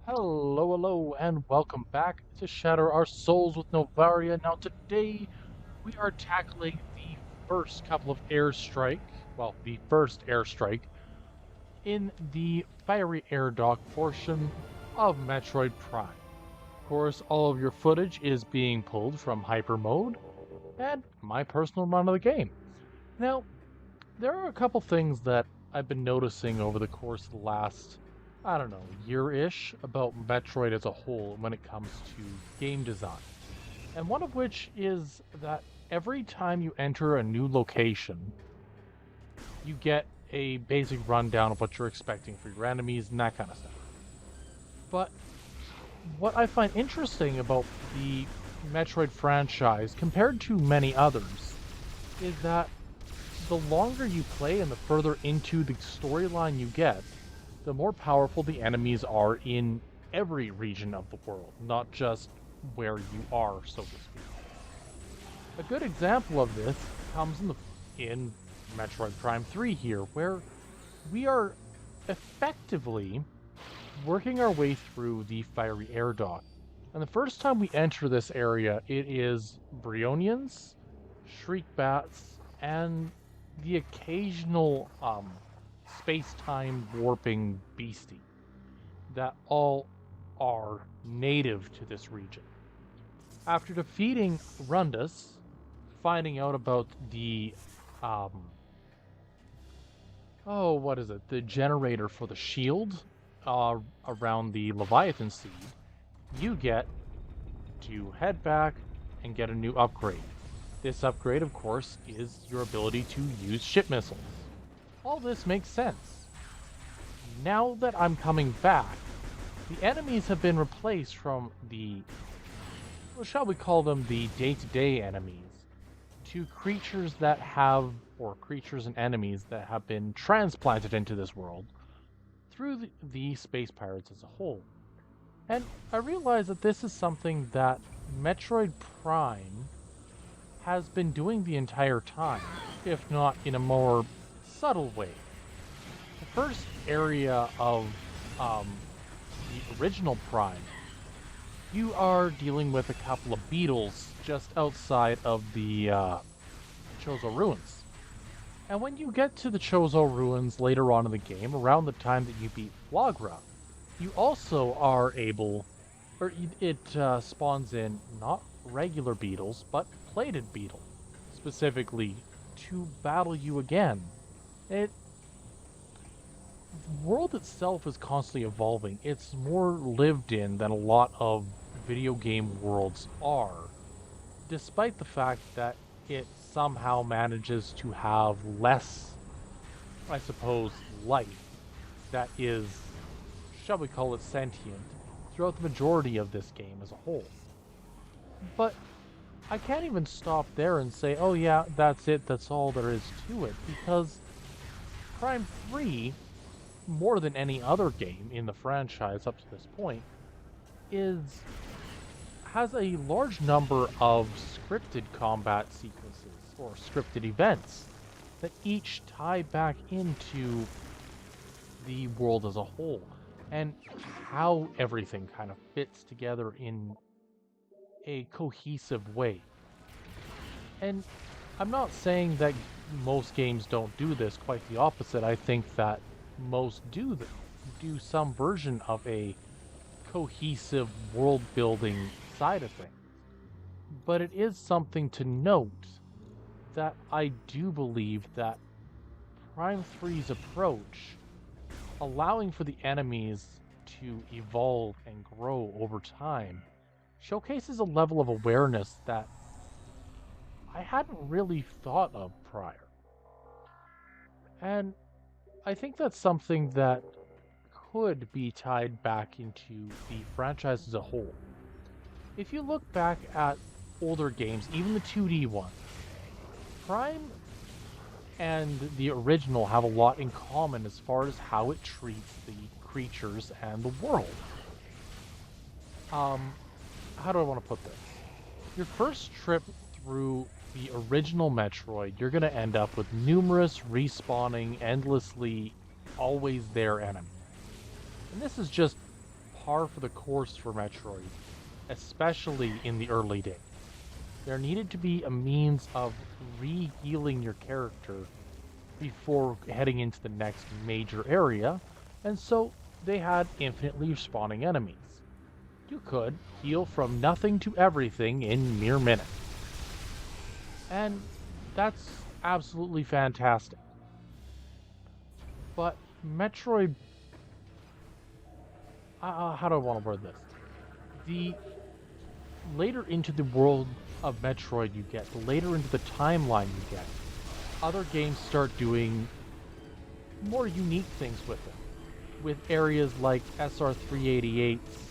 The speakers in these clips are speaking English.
Hello, and welcome back to Shatter Our Souls with Novaria. Now, today we are tackling the first couple of airstrike, well, the first airstrike in the fiery airdock portion of Metroid Prime. Of course, all of your footage is being pulled from Hyper Mode and my personal run of the game. Now, there are a couple things that I've been noticing over the course of the last, I don't know, year-ish about Metroid as a whole when it comes to game design. And one of which is that every time you enter a new location, you get a basic rundown of what you're expecting for your enemies and that kind of stuff. But what I find interesting about the Metroid franchise compared to many others is that the longer you play and the further into the storyline you get, the more powerful the enemies are in every region of the world, not just where you are, so to speak. A good example of this comes in Metroid Prime 3 here, where we are effectively working our way through the fiery air dock. And the first time we enter this area, it is Bryonians, shriek bats, and the occasional space-time warping beastie that all are native to this region. After defeating Rundus, finding out about the um what is it? The generator for the shield around the Leviathan seed, you get to head back and get a new upgrade. This upgrade, of course, is your ability to use ship missiles. All this makes sense. Now that I'm coming back, the enemies have been replaced from the, well, shall we call them the day-to-day enemies, to creatures that have, or creatures and enemies that have been transplanted into this world through the space pirates as a whole. And I realize that this is something that Metroid Prime has been doing the entire time, if not in a more subtle way. The first area of the original Prime, you are dealing with a couple of beetles just outside of the Chozo Ruins. And when you get to the Chozo Ruins later on in the game, around the time that you beat Flagra, you also are able, or it spawns in not regular beetles, but plated beetle, specifically to battle you again. The world itself is constantly evolving. It's more lived in than a lot of video game worlds are, despite the fact that it somehow manages to have less, I suppose, life that is, shall we call it sentient, throughout the majority of this game as a whole. But I can't even stop there and say, oh yeah, that's it, that's all there is to it, because Prime 3, more than any other game in the franchise up to this point, has a large number of scripted combat sequences, or scripted events, that each tie back into the world as a whole, and how everything kind of fits together in a cohesive way. And I'm not saying that most games don't do this, quite the opposite. I think that most do some version of a cohesive world building side of things. But it is something to note that I do believe that Prime 3's approach, allowing for the enemies to evolve and grow over time, showcases a level of awareness that I hadn't really thought of prior. And I think that's something that could be tied back into the franchise as a whole. If you look back at older games, even the 2D ones, Prime and the original have a lot in common as far as how it treats the creatures and the world. How do I want to put this? Your first trip through the original Metroid, you're going to end up with numerous respawning, endlessly, always there enemies. And this is just par for the course for Metroid, especially in the early days. There needed to be a means of re-healing your character before heading into the next major area, and so they had infinitely spawning enemies. You could heal from nothing to everything in mere minutes. And that's absolutely fantastic. But Metroid, how do I want to word this? The later into the world of Metroid you get, the later into the timeline you get, other games start doing more unique things with it. With areas like SR388's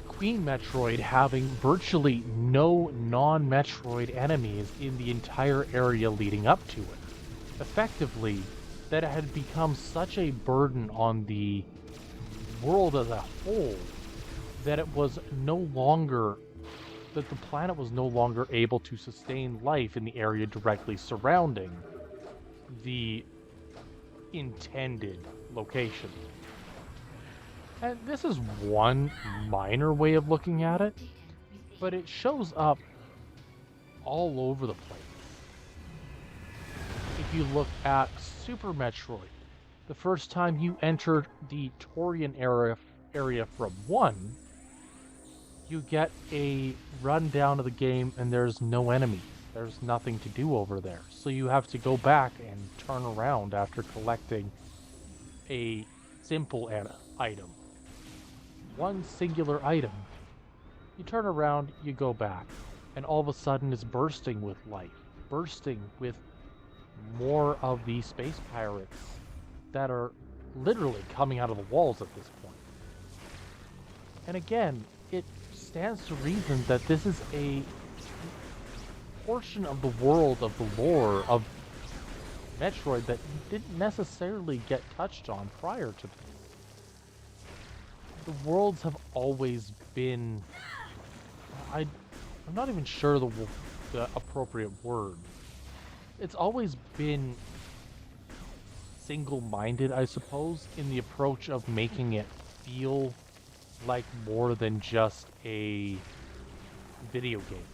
Queen Metroid having virtually no non-Metroid enemies in the entire area leading up to it. Effectively, that it had become such a burden on the world as a whole that it was no longer that the planet was no longer able to sustain life in the area directly surrounding the intended location. And this is one minor way of looking at it, but it shows up all over the place. If you look at Super Metroid, the first time you entered the Torian area from 1, you get a rundown of the game and there's no enemies. There's nothing to do over there. So you have to go back and turn around after collecting a simple item. One singular item. You turn around, you go back, and all of a sudden it's bursting with life. Bursting with more of the space pirates that are literally coming out of the walls at this point. And again, it stands to reason that this is a portion of the world, of the lore of Metroid that didn't necessarily get touched on prior to this. The worlds have always been... I'm not even sure the appropriate word. It's always been single-minded, I suppose, in the approach of making it feel like more than just a video game.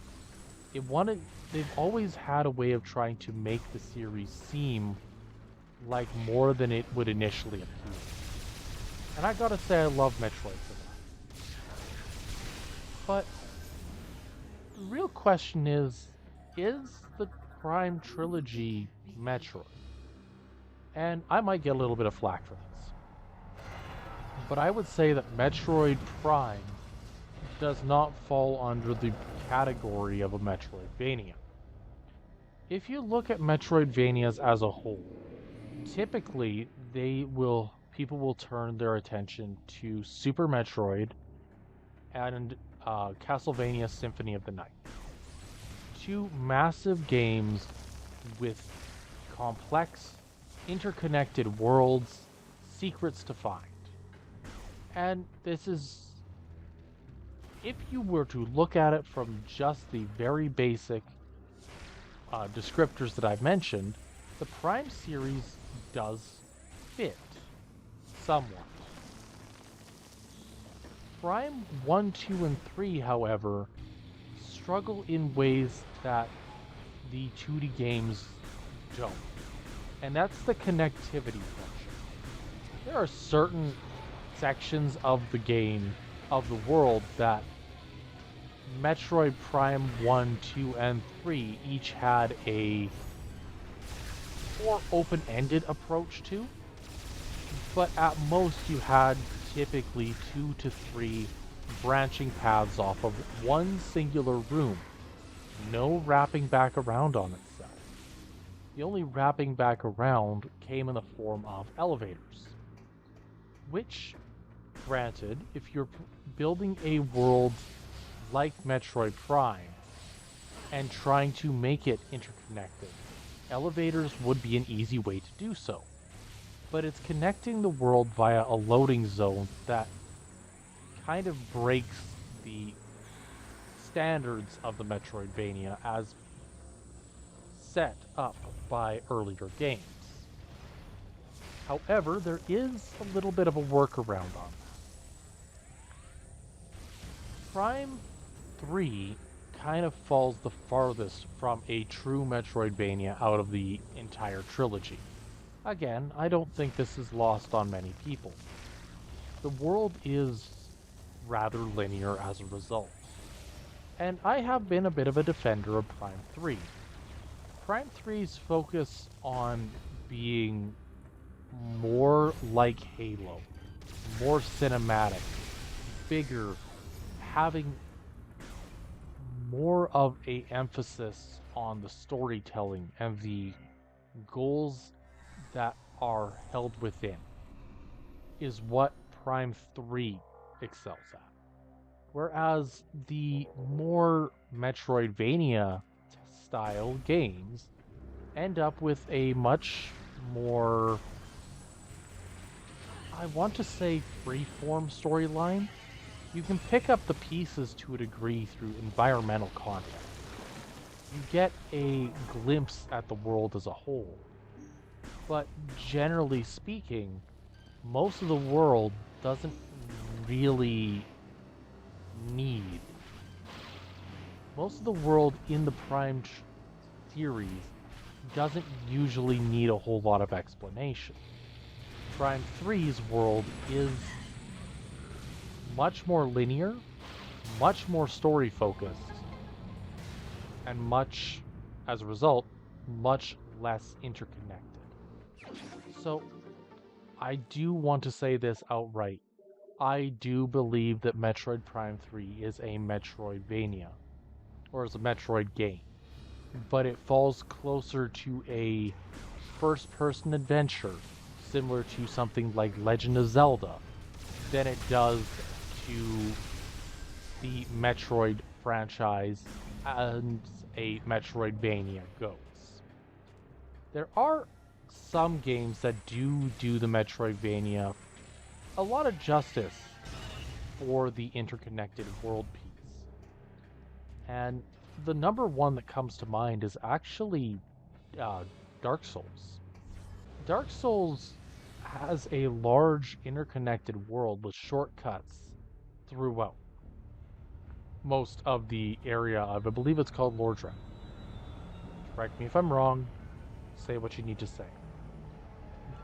They've always had a way of trying to make the series seem like more than it would initially appear. And I gotta say I love Metroid for that. But the real question is the Prime trilogy Metroid? And I might get a little bit of flack for this. But I would say that Metroid Prime does not fall under the category of a Metroidvania. If you look at Metroidvanias as a whole, typically people will turn their attention to Super Metroid and Castlevania Symphony of the Night. Two massive games with complex, interconnected worlds, secrets to find. And this is, if you were to look at it from just the very basic descriptors that I've mentioned, the Prime series does fit somewhat. Prime 1, 2, and 3, however, struggle in ways that the 2D games don't. And that's the connectivity function. There are certain sections of the game, of the world, that Metroid Prime 1, 2, and 3 each had a more open-ended approach to, but at most you had typically 2 to 3 branching paths off of one singular room, no wrapping back around on itself. The only wrapping back around came in the form of elevators, which, granted, if you're building a world like Metroid Prime and trying to make it interconnected, elevators would be an easy way to do so. But it's connecting the world via a loading zone that kind of breaks the standards of the Metroidvania as set up by earlier games. However, there is a little bit of a workaround on that. Prime 3 kind of falls the farthest from a true Metroidvania out of the entire trilogy. Again, I don't think this is lost on many people. The world is rather linear as a result. And I have been a bit of a defender of Prime 3. Prime 3's focus on being more like Halo, more cinematic, bigger, having more of a emphasis on the storytelling and the goals that are held within is what Prime 3 excels at. Whereas the more Metroidvania style games end up with a much more, I want to say, freeform storyline. You can pick up the pieces to a degree through environmental content. You get a glimpse at the world as a whole. But generally speaking, most of the world doesn't really need. Most of the world in the Prime series doesn't usually need a whole lot of explanation. Prime 3's world is much more linear, much more story focused, and much, as a result, much less interconnected. So, I do want to say this outright. I do believe that Metroid Prime 3 is a Metroidvania, or is a Metroid game, but it falls closer to a first-person adventure, similar to something like Legend of Zelda, than it does to the Metroid franchise as a Metroidvania goes. There are some games that do the Metroidvania a lot of justice for the interconnected world piece. And the number one that comes to mind is actually Dark Souls. Dark Souls has a large interconnected world with shortcuts throughout most of the area of, I believe it's called Lordran. Correct me if I'm wrong, say what you need to say.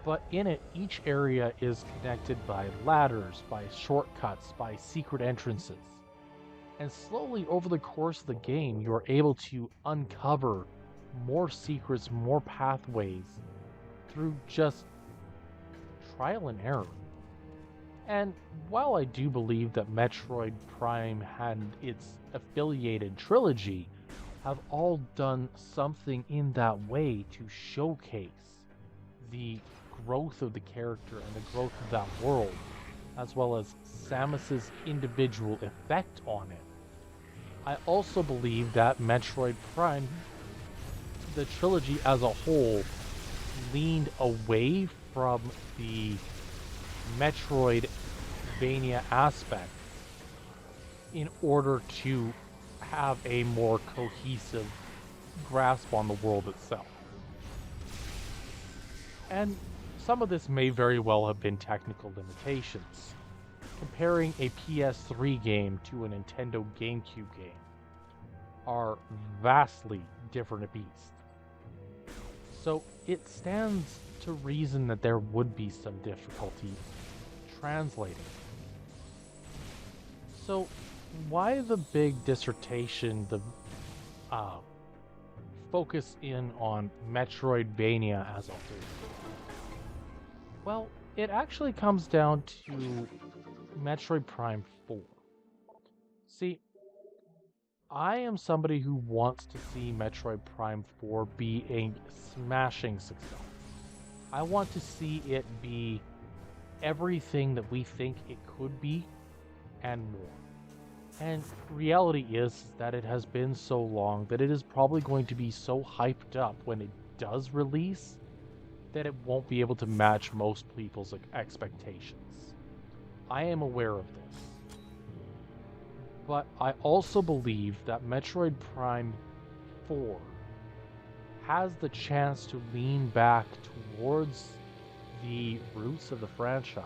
But in it, each area is connected by ladders, by shortcuts, by secret entrances. And slowly over the course of the game, you are able to uncover more secrets, more pathways through just trial and error. And while I do believe that Metroid Prime and its affiliated trilogy have all done something in that way to showcase the growth of the character and the growth of that world, as well as Samus's individual effect on it, I also believe that Metroid Prime, the trilogy as a whole, leaned away from the Metroidvania aspect in order to have a more cohesive grasp on the world itself. And some of this may very well have been technical limitations. Comparing a PS3 game to a Nintendo GameCube game are vastly different beasts. So it stands to reason that there would be some difficulty translating. So why the big dissertation, the focus in on Metroidvania as a whole? Well, it actually comes down to Metroid Prime 4. See, I am somebody who wants to see Metroid Prime 4 be a smashing success. I want to see it be everything that we think it could be and more. And reality is that it has been so long that it is probably going to be so hyped up when it does release that it won't be able to match most people's expectations. I am aware of this. But I also believe that Metroid Prime 4 has the chance to lean back towards the roots of the franchise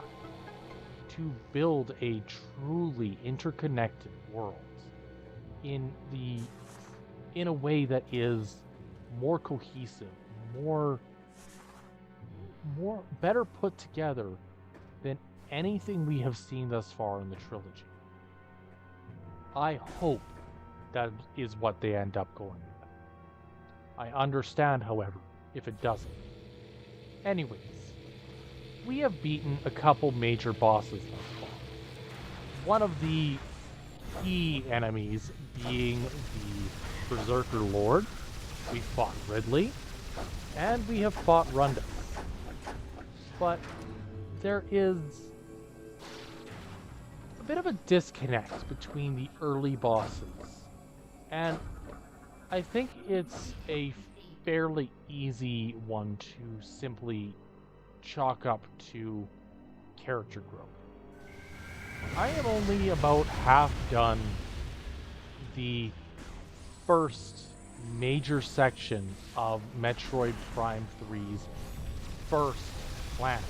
to build a truly interconnected world in the in a way that is more cohesive, more better put together than anything we have seen thus far in the trilogy. I hope that is what they end up going with. I understand, however, if it doesn't. Anyways, we have beaten a couple major bosses thus far. One of the key enemies being the Berserker Lord. We fought Ridley, and we have fought Runda. But there is a bit of a disconnect between the early bosses, and I think it's a fairly easy one to simply chalk up to character growth. I am only about half done the first major section of Metroid Prime 3's first planet.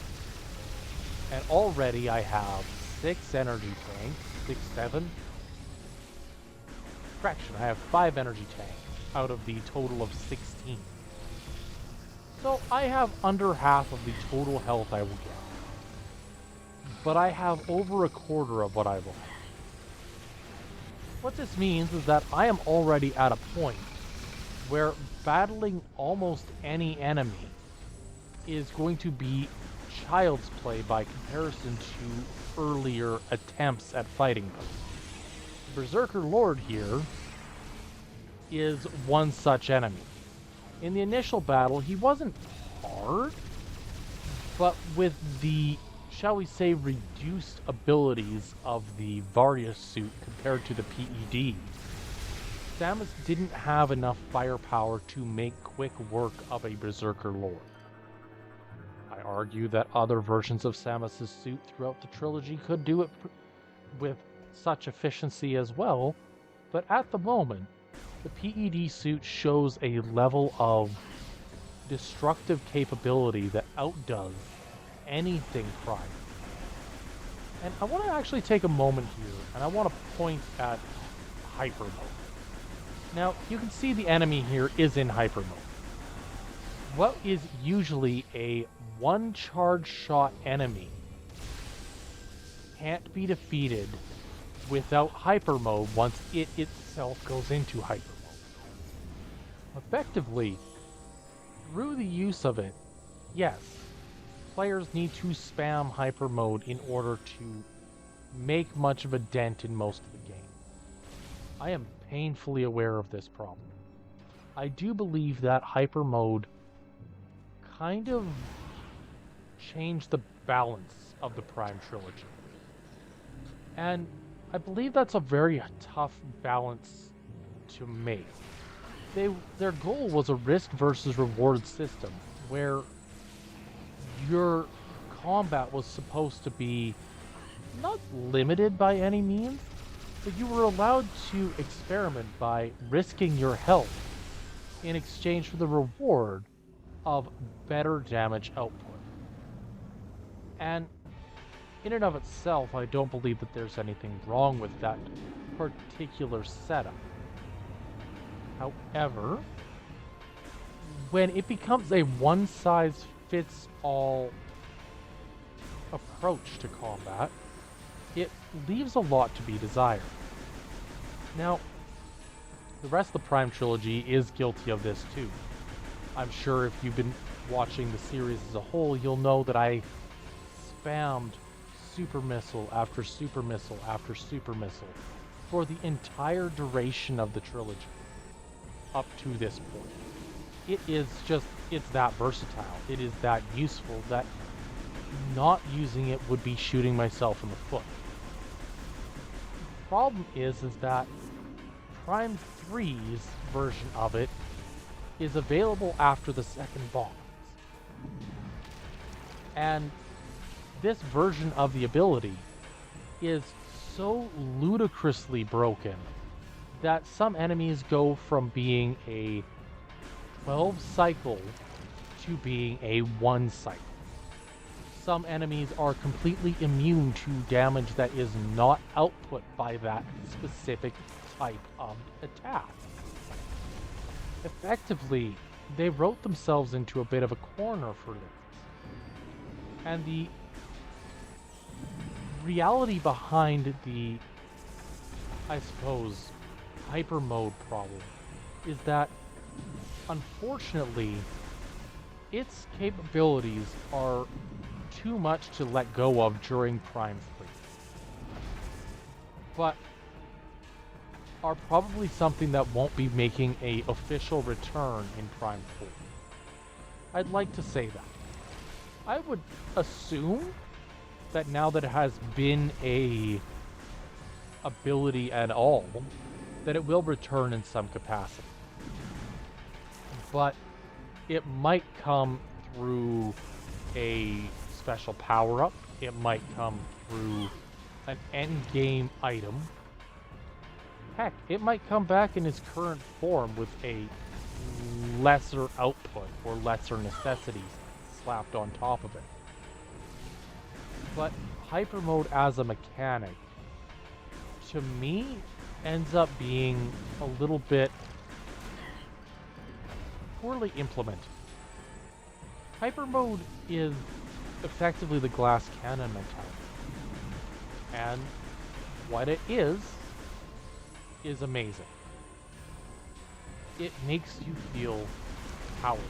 And already I have 6 energy tanks, 6, 7. Correction, I have 5 energy tanks out of the total of 16. So I have under half of the total health I will get. But I have over a quarter of what I will have. What this means is that I am already at a point where battling almost any enemy is going to be child's play by comparison to earlier attempts at fighting them. Berserker Lord here is one such enemy. In the initial battle, he wasn't hard, but with the, shall we say, reduced abilities of the Varia suit compared to the PED, Samus didn't have enough firepower to make quick work of a Berserker Lord. I argue that other versions of Samus's suit throughout the trilogy could do it with such efficiency as well, but at the moment, the PED suit shows a level of destructive capability that outdoes anything prior. And I want to actually take a moment here, and I want to point at hyper mode. Now, you can see the enemy here is in hyper mode. What is usually a one charge shot enemy can't be defeated without hyper mode once it itself goes into hyper mode. Effectively, through the use of it, yes, players need to spam hyper mode in order to make much of a dent in most of the game. I am painfully aware of this problem. I do believe that hyper mode kind of changed the balance of the Prime trilogy. And I believe that's a very tough balance to make. Their goal was a risk versus reward system, where your combat was supposed to be not limited by any means, but you were allowed to experiment by risking your health in exchange for the reward of better damage output. And in and of itself, I don't believe that there's anything wrong with that particular setup. However, when it becomes a one-size-fits-all approach to combat, it leaves a lot to be desired. Now, the rest of the Prime trilogy is guilty of this too. I'm sure if you've been watching the series as a whole, you'll know that I spammed super missile after super missile after super missile for the entire duration of the trilogy up to this point. It is just, it's that versatile. It is that useful that not using it would be shooting myself in the foot. The problem is that Prime 3's version of it is available after the second boss. And this version of the ability is so ludicrously broken that some enemies go from being a 12 cycle to being a 1 cycle. some enemies are completely immune to damage that is not output by that specific type of attack. Effectively, they wrote themselves into a bit of a corner for this. And the reality behind the, I suppose, hyper mode problem is that, unfortunately, its capabilities are too much to let go of during Prime 3. But are probably something that won't be making a official return in Prime 4. I'd like to say that. I would assume that now that it has been a ability at all, that it will return in some capacity. But it might come through a special power-up. It might come through an endgame item. Heck, it might come back in its current form with a lesser output or lesser necessities slapped on top of it. But hyper mode as a mechanic, to me, ends up being a little bit poorly implemented. Hyper mode is effectively the glass cannon mentality. And what it is amazing. It makes you feel powerful.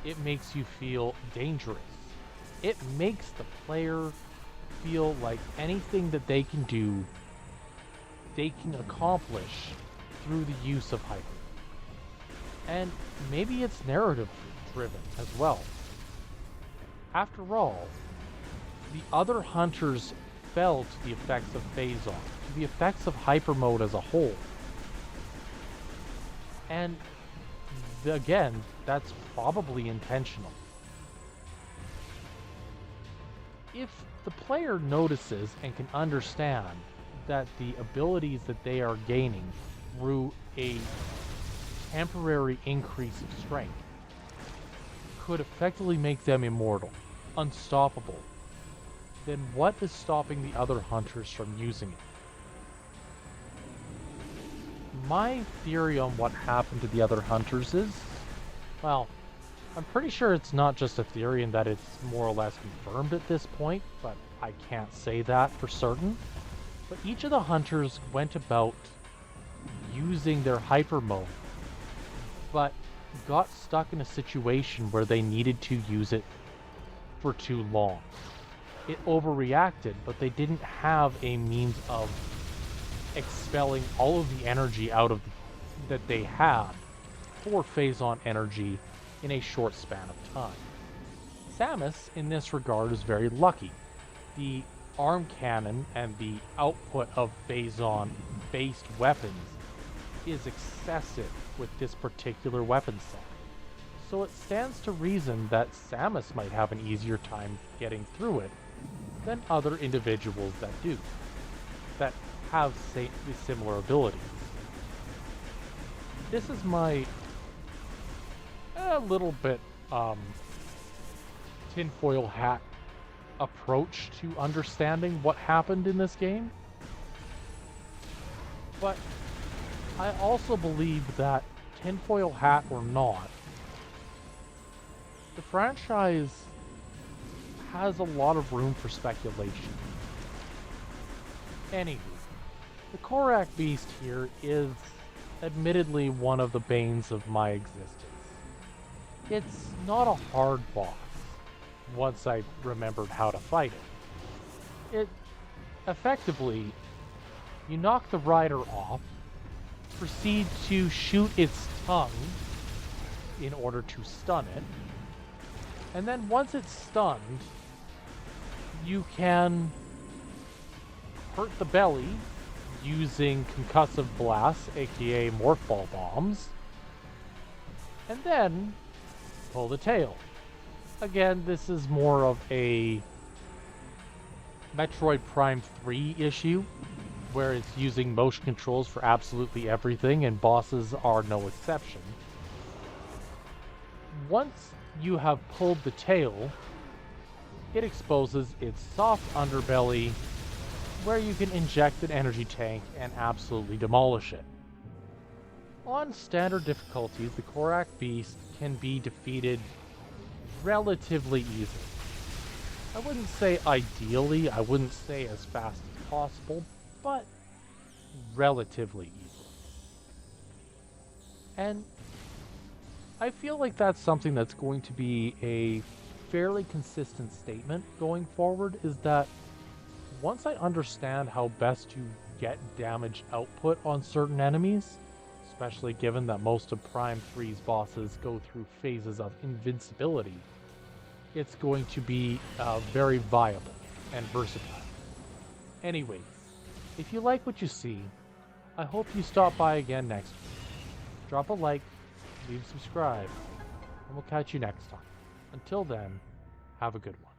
It makes you feel dangerous. It makes the player feel like anything that they can do, they can accomplish through the use of hyper. And maybe it's narrative driven as well. After all, the other hunters fell to the effects of phase on, to the effects of hyper mode as a whole. And again, that's probably intentional. If the player notices and can understand that the abilities that they are gaining through a temporary increase of strength could effectively make them immortal, unstoppable, then what is stopping the other hunters from using it? My theory on what happened to the other hunters is, well, I'm pretty sure it's not just a theory and that it's more or less confirmed at this point, but I can't say that for certain. But each of the hunters went about using their hyper mode, but got stuck in a situation where they needed to use it for too long. It overreacted, but they didn't have a means of expelling all of the energy out of that they had for phase-on energy in a short span of time. Samus, in this regard, is very lucky. The arm cannon and the output of phase-on based weapons is excessive with this particular weapon set. So it stands to reason that Samus might have an easier time getting through it than other individuals that do, that have similar abilities. This is my a little bit tinfoil hat approach to understanding what happened in this game. But I also believe that tinfoil hat or not, the franchise has a lot of room for speculation. Anywho, the Korak Beast here is admittedly one of the banes of my existence. It's not a hard boss once I remembered how to fight it. It effectively, you knock the rider off, proceed to shoot its tongue in order to stun it, and then once it's stunned, you can hurt the belly using concussive blasts, aka morph ball bombs, and then pull the tail. Again, this is more of a Metroid Prime 3 issue, where it's using motion controls for absolutely everything, and bosses are no exception. Once you have pulled the tail, it exposes its soft underbelly where you can inject an energy tank and absolutely demolish it. On standard difficulties, the Korak Beast can be defeated relatively easily. I wouldn't say ideally, I wouldn't say as fast as possible, but relatively easily. And I feel like that's something that's going to be a fairly consistent statement going forward, is that once I understand how best to get damage output on certain enemies, especially given that most of Prime 3's bosses go through phases of invincibility, it's going to be very viable and versatile. Anyways, if you like what you see, I hope you stop by again next week. Drop a like, leave a subscribe, and we'll catch you next time. Until then, have a good one.